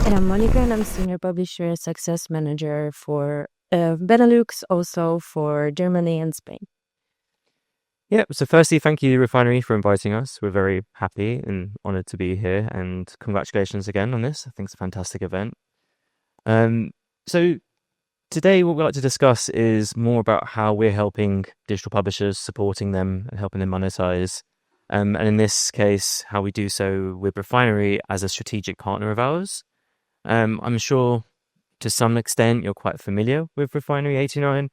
And I'm Monika, and I'm Senior Publisher Success Manager for Benelux, also for Germany and Spain. Yeah, so firstly, thank you, Refinery, for inviting us. We're very happy and honoured to be here, and congratulations again on this. I think it's a fantastic event. So today what we'd like to discuss is more about how we're helping digital publishers, supporting them and helping them monetize. And in this case, how we do so with Refinery as a strategic partner of ours. I'm sure to some extent you're quite familiar with Refinery89,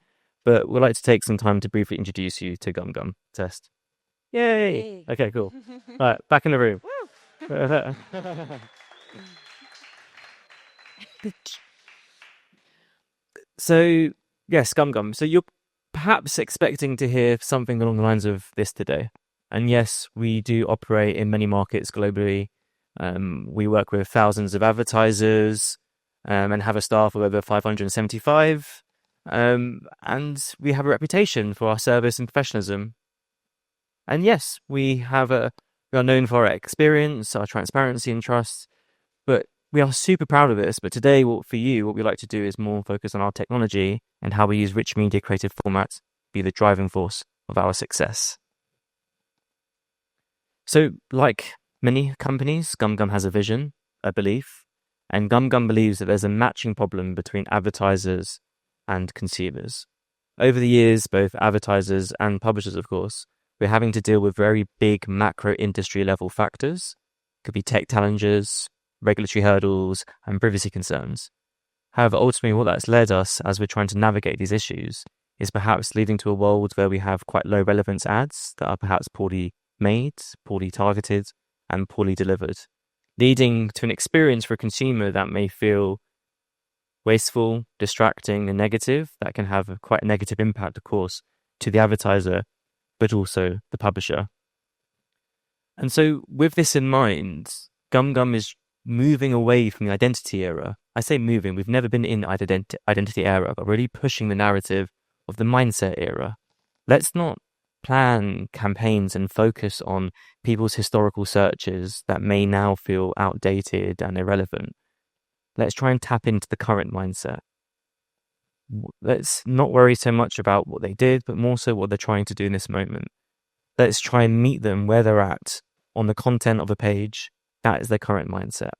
but we'd like to take some time to briefly introduce you to GumGum. Test. Yay! Okay, cool. All right, back in the room. So, yes, GumGum. So you're perhaps expecting to hear something along the lines of this today. And yes, we do operate in many markets globally. We work with thousands of advertisers and have a staff of over 575. And we have a reputation for our service and professionalism. And yes, we are known for our experience, our transparency and trust, but we are super proud of this. But today, for you, what we like to do is more focus on our technology and how we use rich media creative formats to be the driving force of our success. So, like many companies, GumGum has a vision, a belief, and GumGum believes that there's a matching problem between advertisers and consumers. Over the years, both advertisers and publishers, of course, we're having to deal with very big macro industry level factors. It could be tech challenges, regulatory hurdles, and privacy concerns. However, ultimately what that's led us as we're trying to navigate these issues is perhaps leading to a world where we have quite low relevance ads that are perhaps poorly made, poorly targeted, and poorly delivered, leading to an experience for a consumer that may feel wasteful, distracting, and negative. That can have quite a negative impact, of course, to the advertiser, but also the publisher. And so with this in mind, GumGum is moving away from the identity era. I say moving, we've never been in identity era, but really pushing the narrative of the mindset era. Let's not plan campaigns and focus on people's historical searches that may now feel outdated and irrelevant. Let's try and tap into the current mindset. Let's not worry so much about what they did, but more so what they're trying to do in this moment. Let's try and meet them where they're at on the content of a page. That is their current mindset.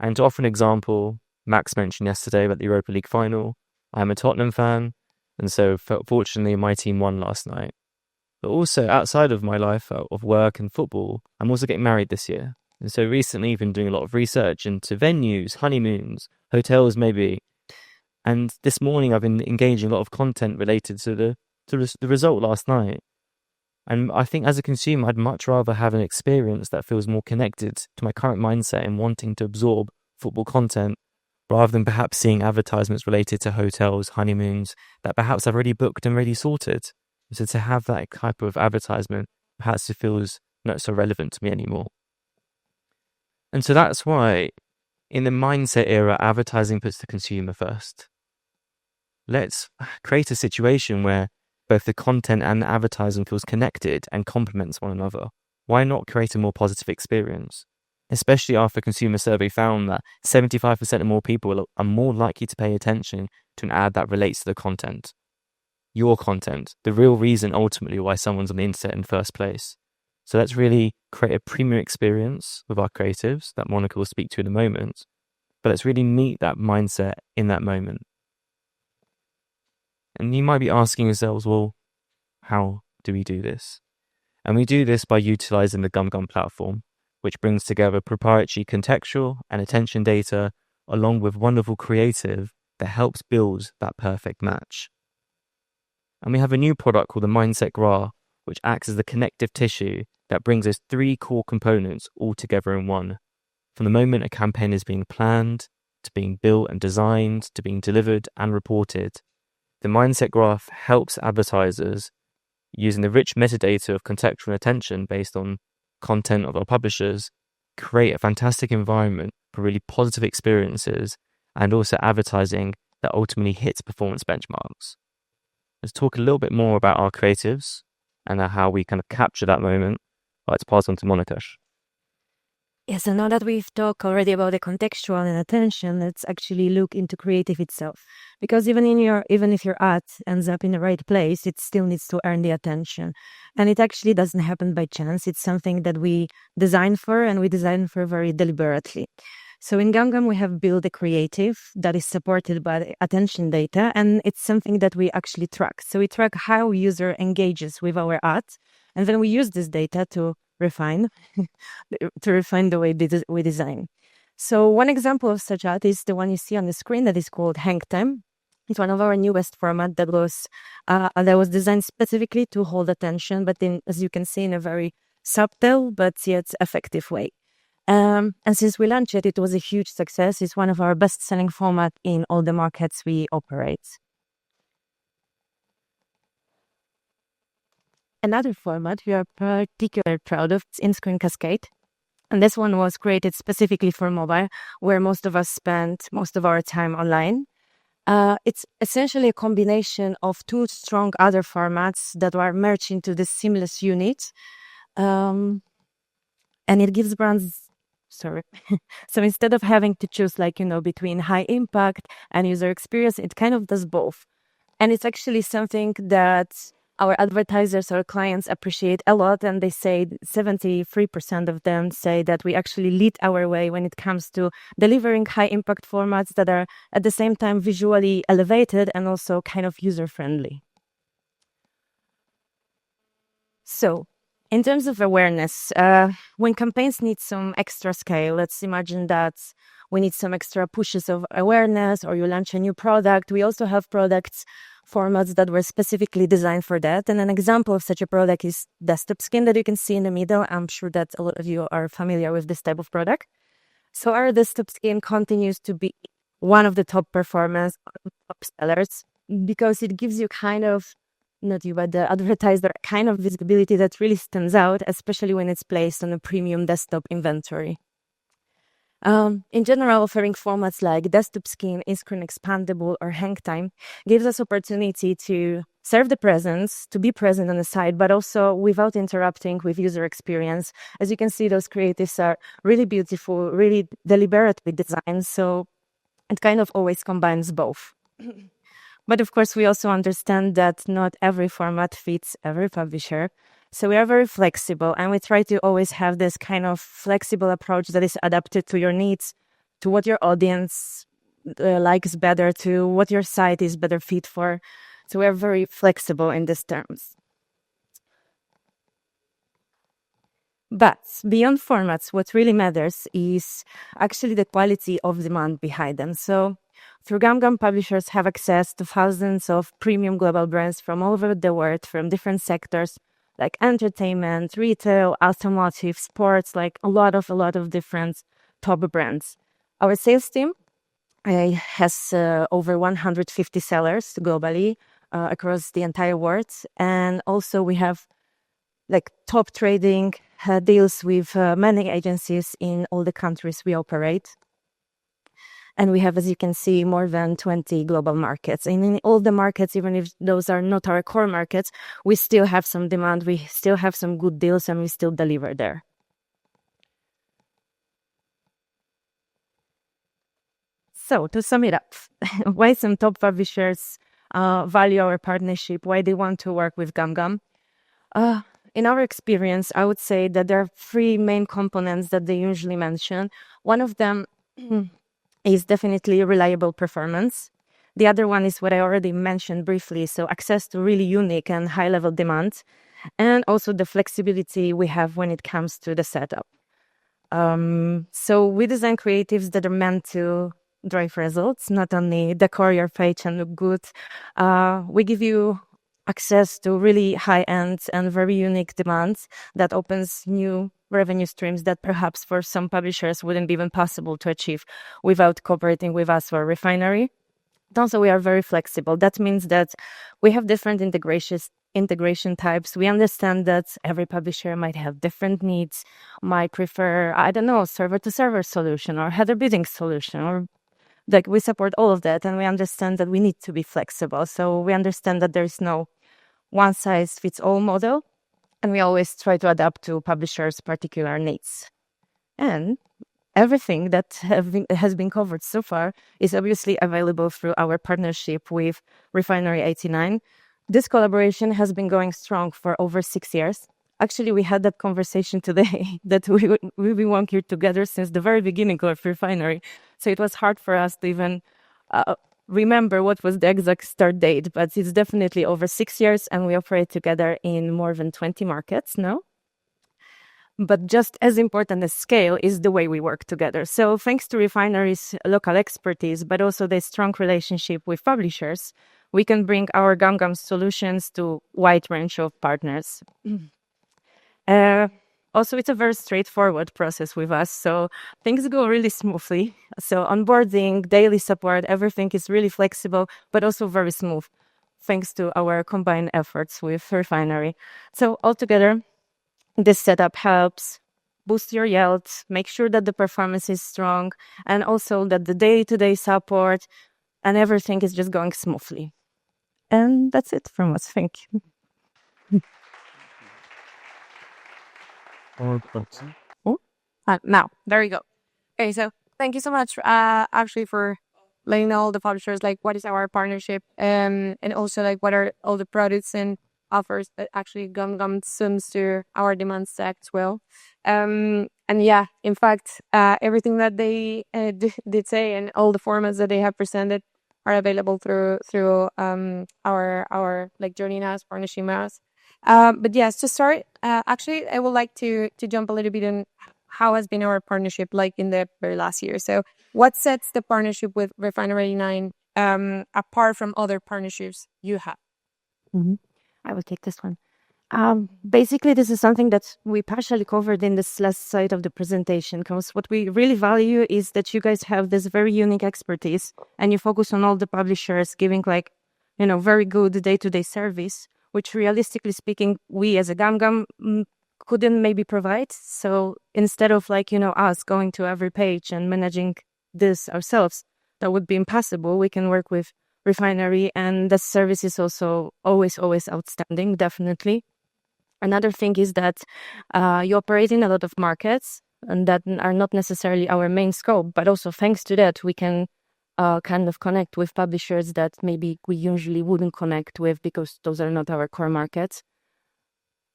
And to offer an example, Max mentioned yesterday about the Europa League final. I'm a Tottenham fan, and so fortunately my team won last night. But also outside of my life of work and football, I'm also getting married this year. And so recently I've been doing a lot of research into venues, honeymoons, hotels maybe. And this morning I've been engaging a lot of content related to the result last night. And I think as a consumer, I'd much rather have an experience that feels more connected to my current mindset and wanting to absorb football content rather than perhaps seeing advertisements related to hotels, honeymoons that perhaps I've already booked and already sorted. So to have that type of advertisement, perhaps it feels not so relevant to me anymore. And so that's why in the mindset era, advertising puts the consumer first. Let's create a situation where both the content and the advertising feels connected and complements one another. Why not create a more positive experience? Especially after a consumer survey found that 75% of more people are more likely to pay attention to an ad that relates to the content. Your content, the real reason ultimately why someone's on the internet in the first place. So let's really create a premium experience with our creatives that Monika will speak to in a moment. But let's really meet that mindset in that moment. And you might be asking yourselves, well, how do we do this? And we do this by utilizing the GumGum platform, which brings together proprietary contextual and attention data along with wonderful creative that helps build that perfect match. And we have a new product called the Mindset Graph, which acts as the connective tissue that brings those three core components all together in one. From the moment a campaign is being planned, to being built and designed, to being delivered and reported, the Mindset Graph helps advertisers using the rich metadata of contextual and attention based on content of our publishers, create a fantastic environment for really positive experiences and also advertising that ultimately hits performance benchmarks. Let's talk a little bit more about our creatives and how we kind of capture that moment. I'd like to pass on to Monika. Yes, and now that we've talked already about the contextual and attention, let's actually look into creative itself. Because even if your ad ends up in the right place, it still needs to earn the attention. And it actually doesn't happen by chance. It's something that we design for, and we design for very deliberately. So in GumGum, we have built a creative that is supported by the attention data, and it's something that we actually track. So we track how user engages with our ad, and then we use this data to refine the way we design. So one example of such ad is the one you see on the screen that is called Hang Time. It's one of our newest format that was designed specifically to hold attention, but as you can see, in a very subtle but yet effective way. And since we launched it, it was a huge success. It's one of our best-selling format in all the markets we operate. Another format we are particularly proud of is in-screen cascade. And this one was created specifically for mobile, where most of us spend most of our time online. It's essentially a combination of two strong other formats that are merged into this seamless unit. And it gives brands, sorry. So instead of having to choose between high impact and user experience, it kind of does both. And it's actually something that our advertisers or clients appreciate a lot. And they say 73% of them say that we actually lead our way when it comes to delivering high impact formats that are at the same time visually elevated and also kind of user friendly. So in terms of awareness, when campaigns need some extra scale, let's imagine that we need some extra pushes of awareness, or you launch a new product. We also have products formats that were specifically designed for that. And an example of such a product is desktop skin that you can see in the middle. I'm sure that a lot of you are familiar with this type of product. So our desktop skin continues to be one of the top performance, top sellers, because it gives you kind of, not you, but the advertiser, kind of visibility that really stands out, especially when it's placed on a premium desktop inventory. In general, offering formats like desktop skin, in-screen expandable, or hang time gives us opportunity to serve the presence, to be present on the site, but also without interrupting with user experience. As you can see, those creatives are really beautiful, really deliberately designed, so it kind of always combines both. But of course, we also understand that not every format fits every publisher. So we are very flexible, and we try to always have this kind of flexible approach that is adapted to your needs, to what your audience likes better, to what your site is better fit for. So we are very flexible in these terms. But beyond formats, what really matters is actually the quality of demand behind them. So through GumGum, publishers have access to thousands of premium global brands from all over the world, from different sectors like entertainment, retail, automotive, sports, like a lot of different top brands. Our sales team has over 150 sellers globally across the entire world. And also we have top trading deals with many agencies in all the countries we operate. And we have, as you can see, more than 20 global markets. And in all the markets, even if those are not our core markets, we still have some demand, we still have some good deals, and we still deliver there. So to sum it up, why some top publishers value our partnership, why they want to work with GumGum. In our experience, I would say that there are three main components that they usually mention. One of them is definitely reliable performance. The other one is what I already mentioned briefly, so access to really unique and high-level demand, and also the flexibility we have when it comes to the setup. So we design creatives that are meant to drive results, not only decor your page and look good. We give you access to really high-end and very unique demands that opens new revenue streams that perhaps for some publishers wouldn't be even possible to achieve without cooperating with us or Refinery. Also, we are very flexible. That means that we have different integration types. We understand that every publisher might have different needs, might prefer, server-to-server solution or header bidding solution, or we support all of that, and we understand that we need to be flexible. So we understand that there is no one-size-fits-all model, and we always try to adapt to publishers' particular needs. And everything that has been covered so far is obviously available through our partnership with Refinery89. This collaboration has been going strong for over 6 years. Actually, we had that conversation today that we've been working together since the very beginning of Refinery. So it was hard for us to even remember what was the exact start date, but it's definitely over 6 years, and we operate together in more than 20 markets now. But just as important as scale is the way we work together. So thanks to Refinery's local expertise, but also the strong relationship with publishers, we can bring our GumGum solutions to a wide range of partners. Also, it's a very straightforward process with us, so things go really smoothly. So onboarding, daily support, everything is really flexible, but also very smooth, thanks to our combined efforts with Refinery. So altogether, this setup helps boost your yield, make sure that the performance is strong, and also that the day-to-day support and everything is just going smoothly. And that's it from us. Thank you. Now, there you go. Okay, so thank you so much, actually, for letting all the publishers like what is our partnership, and also like what are all the products and offers that actually GumGum sums to our demand stack as well. And yeah, in fact, everything that they did say and all the formats that they have presented are available through our like joining us, partnership us. But yes, to start, actually, I would like to jump a little bit on how has been our partnership like in the very last year. So what sets the partnership with Refinery89 apart from other partnerships you have? I will take this one. Basically, this is something that we partially covered in this last slide of the presentation, because what we really value is that you guys have this very unique expertise and you focus on all the publishers giving like, very good day-to-day service, which realistically speaking, we as a GumGum couldn't maybe provide. So instead of like, us going to every page and managing this ourselves, that would be impossible. We can work with Refinery, and the service is also always outstanding, definitely. Another thing is that you operate in a lot of markets and that are not necessarily our main scope, but also thanks to that, we can kind of connect with publishers that maybe we usually wouldn't connect with because those are not our core markets.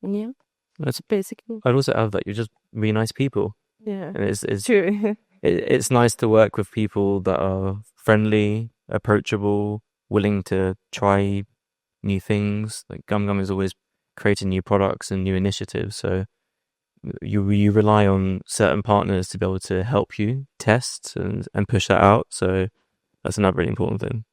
And yeah, That's basically. I'd also add that you're just really nice people. Yeah, And it's true. it's nice to work with people that are friendly, approachable, willing to try new things. Like GumGum is always creating new products and new initiatives. So you rely on certain partners to be able to help you test and push that out. So that's another really important thing.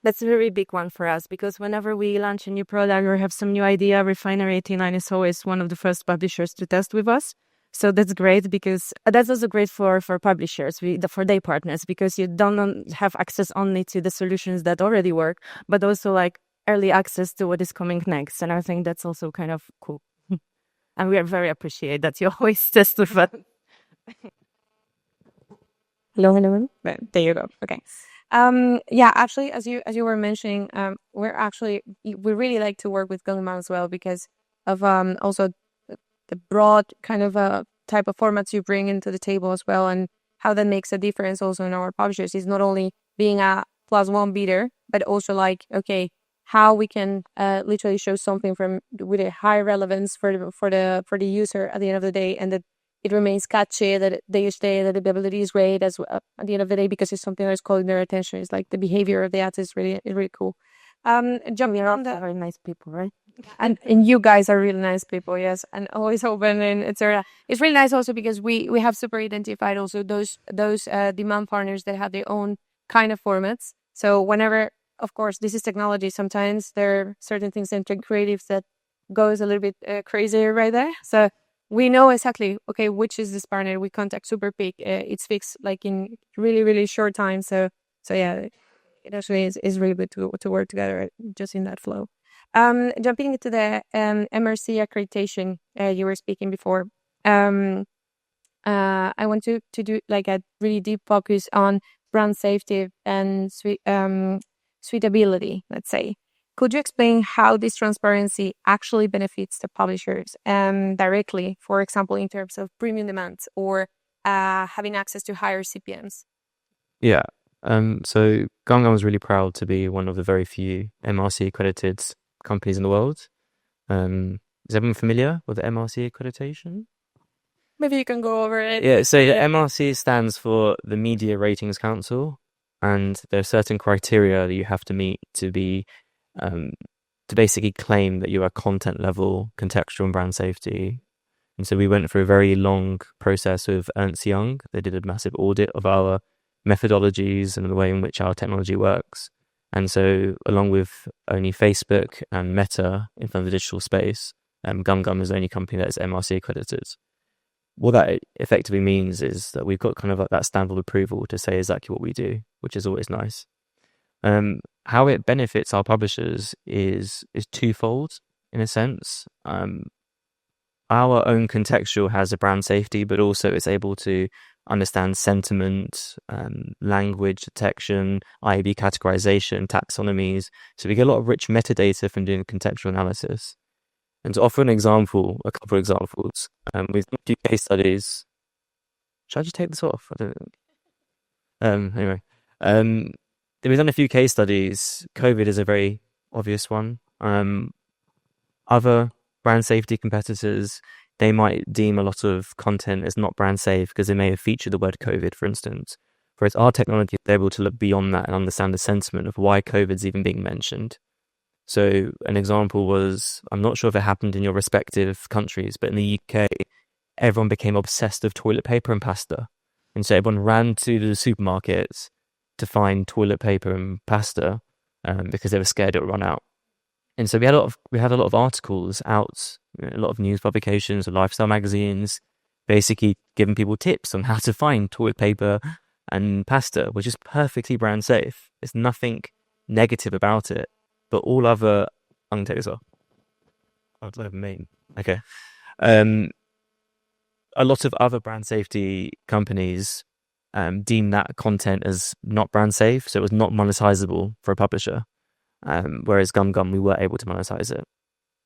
That's a very big one for us because whenever we launch a new product or have some new idea, Refinery89 is always one of the first publishers to test with us. So that's great because that's also great for publishers, for their partners, because you don't have access only to the solutions that already work, but also like early access to what is coming next. And I think that's also kind of cool. And we are very appreciate that you always test with us. Hello. There you go. Okay. Yeah, actually, as you were mentioning, we really like to work with GumGum as well because of also the broad kind of type of formats you bring into the table as well, and how that makes a difference also in our publishers is not only being a +1 bidder, but also like, okay, how we can literally show something with a high relevance for the user at the end of the day, and that it remains catchy, that they stay, that the viewability is great as well at the end of the day because it's something that's calling their attention. It's like the behavior of the ads is really cool. Jumping on that, very nice people, right? And you guys are really nice people, yes, and always open and etc. It's really nice also because we have super identified also those demand partners that have their own kind of formats. So whenever, of course, this is technology, sometimes there are certain things in creatives that goes a little bit crazy right there. So we know exactly, okay, which is this partner. We contact super quick. It's fixed like in really short time. So yeah, it actually is really good to work together just in that flow. Jumping into the MRC accreditation you were speaking before. I want to do like a really deep focus on brand safety and suitability, let's say. Could you explain how this transparency actually benefits the publishers directly, for example, in terms of premium demands or having access to higher CPMs. Yeah. So GumGum was really proud to be one of the very few MRC accredited companies in the world. Is everyone familiar with the MRC accreditation? Maybe you can go over it. Yeah, so the MRC stands for the Media Ratings Council, and there are certain criteria that you have to meet to be to basically claim that you are content level, contextual and brand safety. And so we went through a very long process with Ernst Young. They did a massive audit of our methodologies and the way in which our technology works. And so along with only Facebook and Meta in the digital space, GumGum is the only company that is MRC accredited. What that effectively means is that we've got kind of like that stamp of approval to say exactly what we do, which is always nice. How it benefits our publishers is twofold in a sense. Our own contextual has a brand safety, but also it's able to understand sentiment, language detection, IAB categorization, taxonomies. So we get a lot of rich metadata from doing contextual analysis. And to offer a couple of examples, we've done a few case studies. Should I just take this off? I don't know. Anyway, we've done a few case studies. COVID is a very obvious one. Other brand safety competitors, they might deem a lot of content as not brand safe because they may have featured the word COVID, for instance. Whereas our technology is able to look beyond that and understand the sentiment of why COVID's even being mentioned. So an example was, I'm not sure if it happened in your respective countries, but in the UK, everyone became obsessed with toilet paper and pasta. And so everyone ran to the supermarkets to find toilet paper and pasta because they were scared it would run out. And so we had a lot of articles out, a lot of news publications, lifestyle magazines, basically giving people tips on how to find toilet paper and pasta, which is perfectly brand safe. There's nothing negative about it. But all other, I'm going to take this off. Oh, it's over me. Okay. A lot of other brand safety companies deem that content as not brand safe, so it was not monetizable for a publisher. Whereas GumGum, we were able to monetize it.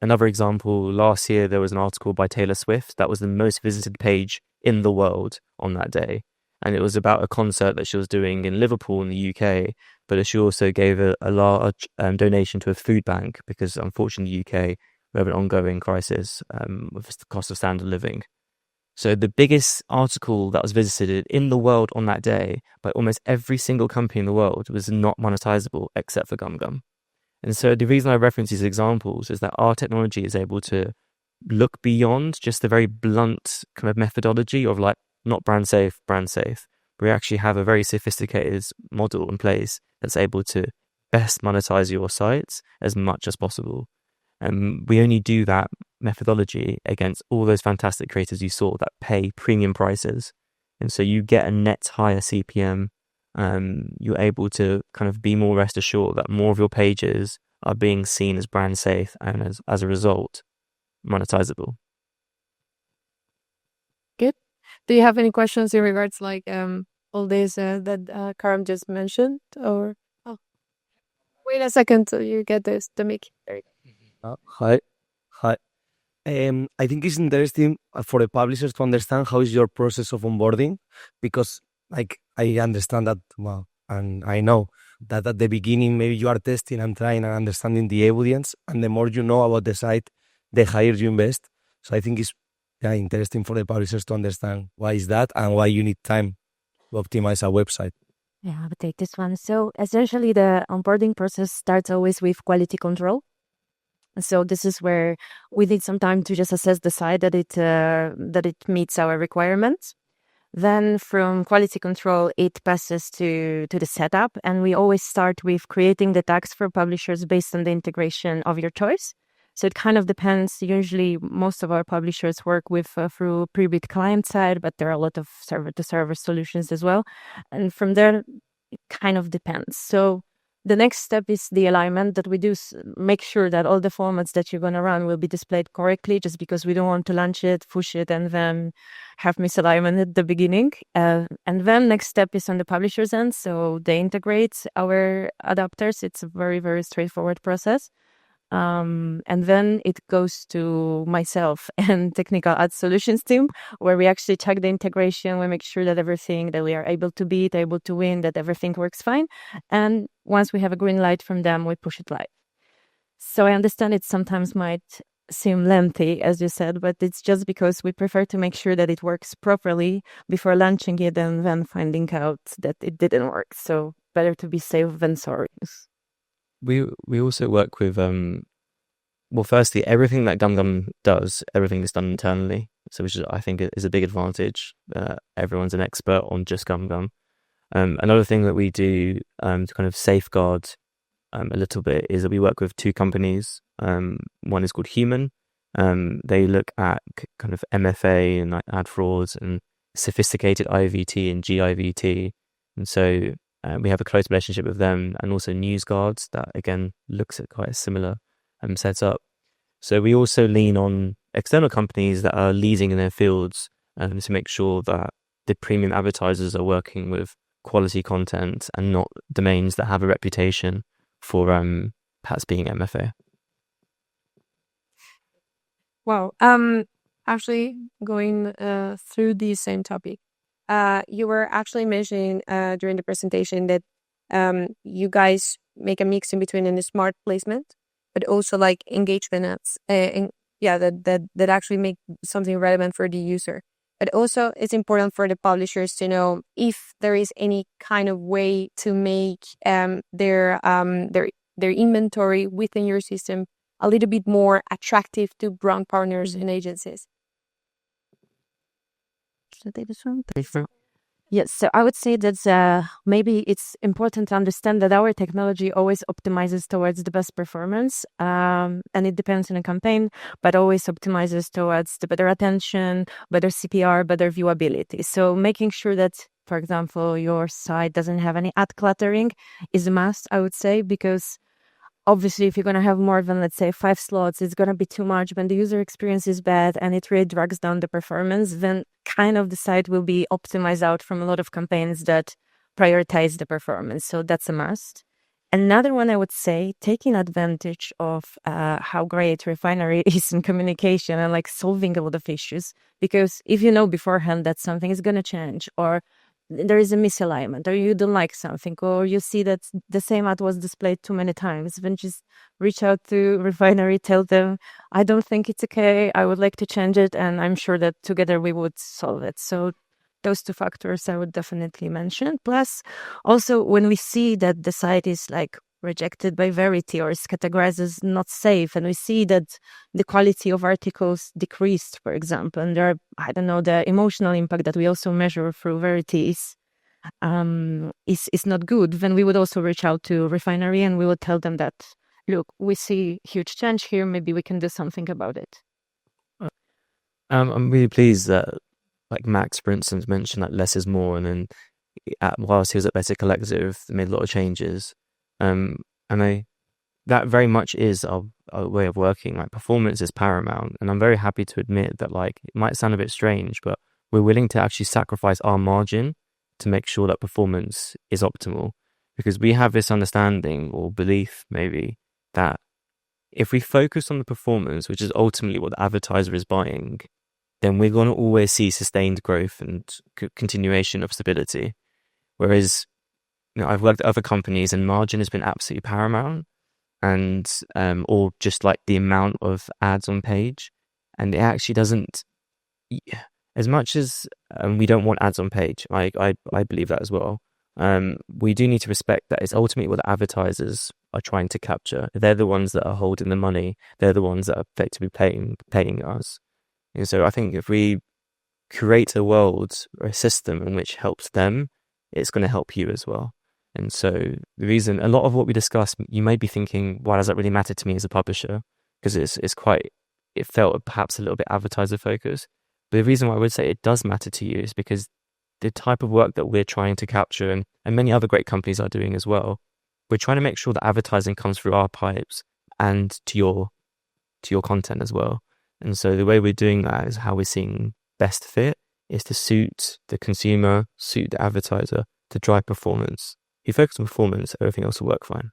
Another example, last year there was an article by Taylor Swift that was the most visited page in the world on that day. And it was about a concert that she was doing in Liverpool in the UK, but she also gave a large donation to a food bank because unfortunately in the UK we have an ongoing crisis with the cost of standard living. So the biggest article that was visited in the world on that day by almost every single company in the world was not monetizable except for GumGum. And so the reason I reference these examples is that our technology is able to look beyond just the very blunt kind of methodology of like not brand safe. We actually have a very sophisticated model in place that's able to best monetize your sites as much as possible. And we only do that methodology against all those fantastic creators you saw that pay premium prices. And so you get a net higher CPM. You're able to kind of be more rest assured that more of your pages are being seen as brand safe and as a result, monetizable. Good. Do you have any questions in regards like all this that Karam just mentioned? Or wait a second till you get the mic. There you go. Hi. I think it's interesting for the publishers to understand how is your process of onboarding, because like I understand that well, and I know that at the beginning maybe you are testing and trying and understanding the audience, and the more you know about the site, the higher you invest. So I think it's interesting for the publishers to understand why is that and why you need time to optimize a website. Yeah, I would take this one. So essentially the onboarding process starts always with quality control. So this is where we need some time to just assess the site that it meets our requirements. Then from quality control, it passes to the setup. And we always start with creating the tags for publishers based on the integration of your choice. So it kind of depends. Usually most of our publishers work with through pre-bid client side, but there are a lot of server-to-server solutions as well. And from there, it kind of depends. So the next step is the alignment that we do. Make sure that all the formats that you're going to run will be displayed correctly, just because we don't want to launch it, push it, and then have misalignment at the beginning. And then next step is on the publisher's end. So they integrate our adapters. It's a very, very straightforward process. And then it goes to myself and technical ad solutions team, where we actually check the integration. We make sure that everything that we are able to beat, able to win, that everything works fine. And once we have a green light from them, we push it live. So I understand it sometimes might seem lengthy, as you said, but it's just because we prefer to make sure that it works properly before launching it and then finding out that it didn't work. So better to be safe than sorry. We also work with well, firstly, everything that GumGum does, everything is done internally. So which is, I think, is a big advantage. Everyone's an expert on just GumGum. Another thing that we do to kind of safeguard a little bit is that we work with two companies. One is called Human. They look at kind of MFA and like ad frauds and sophisticated IVT and GIVT. And so we have a close relationship with them, and also NewsGuards that again looks at quite a similar setup. So we also lean on external companies that are leading in their fields to make sure that the premium advertisers are working with quality content and not domains that have a reputation for perhaps being MFA. Wow. Actually, going through the same topic, you were actually mentioning during the presentation that you guys make a mix in between a smart placement, but also like engagement ads, that actually make something relevant for the user. But also, it's important for the publishers to know if there is any kind of way to make their inventory within your system a little bit more attractive to brand partners and agencies. Should I take this one? Yes, so I would say that maybe it's important to understand that our technology always optimizes towards the best performance, and it depends on a campaign, but always optimizes towards the better attention, better CPR, better viewability. So making sure that, for example, your site doesn't have any ad cluttering is a must, I would say, because obviously, if you're going to have more than, let's say, 5 slots, it's going to be too much. When the user experience is bad and it really drags down the performance, then kind of the site will be optimized out from a lot of campaigns that prioritize the performance. So that's a must. Another one I would say, taking advantage of how great Refinery is in communication and like solving a lot of issues. Because if you know beforehand that something is going to change, or there is a misalignment, or you don't like something, or you see that the same ad was displayed too many times, then just reach out to Refinery, tell them, I don't think it's okay, I would like to change it, and I'm sure that together we would solve it. So those two factors I would definitely mention. Plus, also when we see that the site is like rejected by Verity or is categorized as not safe, and we see that the quality of articles decreased, for example, and there are, I don't know, the emotional impact that we also measure through Verity is not good, then we would also reach out to Refinery and we would tell them that, look, we see huge change here, maybe we can do something about it. I'm really pleased that, like Max, for instance, mentioned that less is more, and then whilst he was at Better Collective, they made a lot of changes. And that very much is our way of working. Like, performance is paramount, and I'm very happy to admit that, like, it might sound a bit strange, but we're willing to actually sacrifice our margin to make sure that performance is optimal, because we have this understanding or belief maybe that if we focus on the performance, which is ultimately what the advertiser is buying, then we're going to always see sustained growth and continuation of stability. Whereas, I've worked at other companies and margin has been absolutely paramount, and or just like the amount of ads on page, and it actually doesn't, as much as we don't want ads on page. I believe that as well. We do need to respect that it's ultimately what the advertisers are trying to capture. They're the ones that are holding the money. They're the ones that are effectively paying us. And so I think if we create a world or a system in which helps them, it's going to help you as well. And so the reason, a lot of what we discuss, you may be thinking, why does that really matter to me as a publisher? Because it felt perhaps a little bit advertiser focused. But the reason why I would say it does matter to you is because the type of work that we're trying to capture, and many other great companies are doing as well, we're trying to make sure that advertising comes through our pipes and to your content as well. And so the way we're doing that is how we're seeing best fit is to suit the consumer, suit the advertiser, to drive performance. If you focus on performance, everything else will work fine.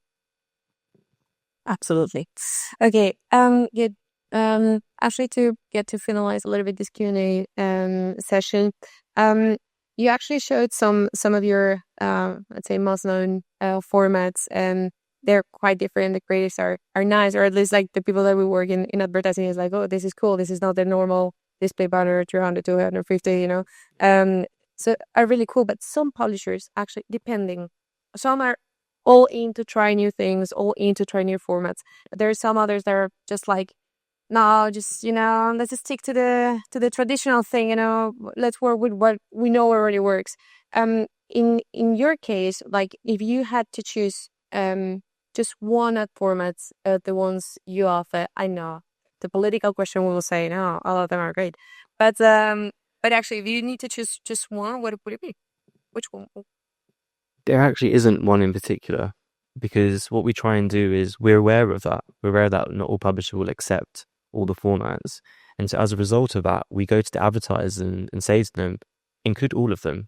Absolutely. Okay. Good. Actually, to get to finalize a little bit this Q&A session, you actually showed some of your let's say most known formats, and they're quite different. The creatives are nice, or at least like the people that we work in advertising is like, oh, this is cool. This is not the normal display banner 300, 250, you know. So are really cool. But some publishers actually, depending, some are all in to try new things, all in to try new formats. There are some others that are just like, no, just, you know, let's just stick to the traditional thing, you know, let's work with what we know already works. In your case, like if you had to choose just one ad formats, the ones you offer, I know the political question we will say no, all of them are great. But actually if you need to choose just one, what would it be? Which one? There actually isn't one in particular, because what we try and do is we're aware of that. We're aware that not all publishers will accept all the formats. And so as a result of that, we go to the advertisers and say to them, include all of them.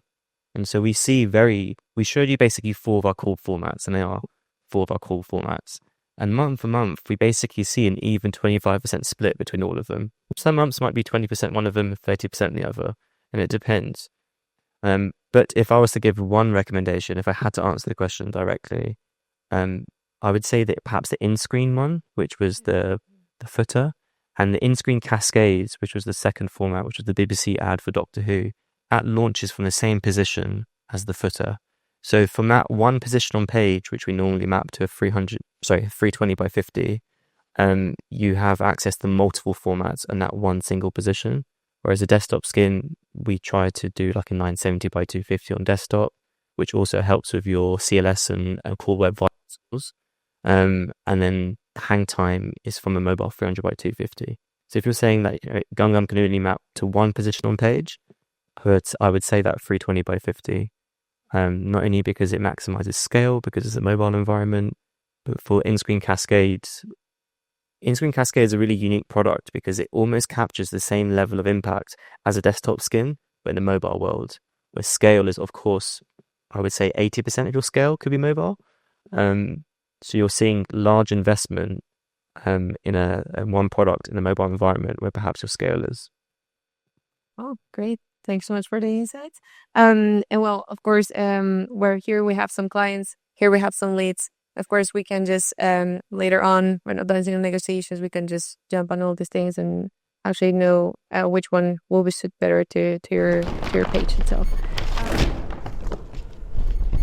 And so we showed you basically 4 of our core formats, and they are 4 of our core formats. And month for month, we basically see an even 25% split between all of them. Some months might be 20% one of them, 30% the other, and it depends. But if I was to give one recommendation, if I had to answer the question directly, I would say that perhaps the in-screen one, which was the footer, and the in-screen cascades, which was the second format, which was the BBC ad for Doctor Who, that launches from the same position as the footer. So from that one position on page, which we normally map to a 320 by 50, you have access to multiple formats and that one single position. Whereas a desktop skin, we try to do like a 970 by 250 on desktop, which also helps with your CLS and core web vitals. And then hang time is from a mobile 300 by 250. So if you're saying that GumGum can only map to one position on page, I would say that 320 by 50. Not only because it maximizes scale, because it's a mobile environment, but for in-screen cascades. In-screen cascade is a really unique product because it almost captures the same level of impact as a desktop skin, but in the mobile world, where scale is, of course, I would say 80% of your scale could be mobile. So you're seeing large investment in one product in a mobile environment where perhaps your scale is. Oh, great. Thanks so much for the insights. And well, of course, we're here, we have some clients, here we have some leads. Of course, we can just, later on, when advancing in negotiations, we can just jump on all these things and actually know which one will be suit better to your page itself.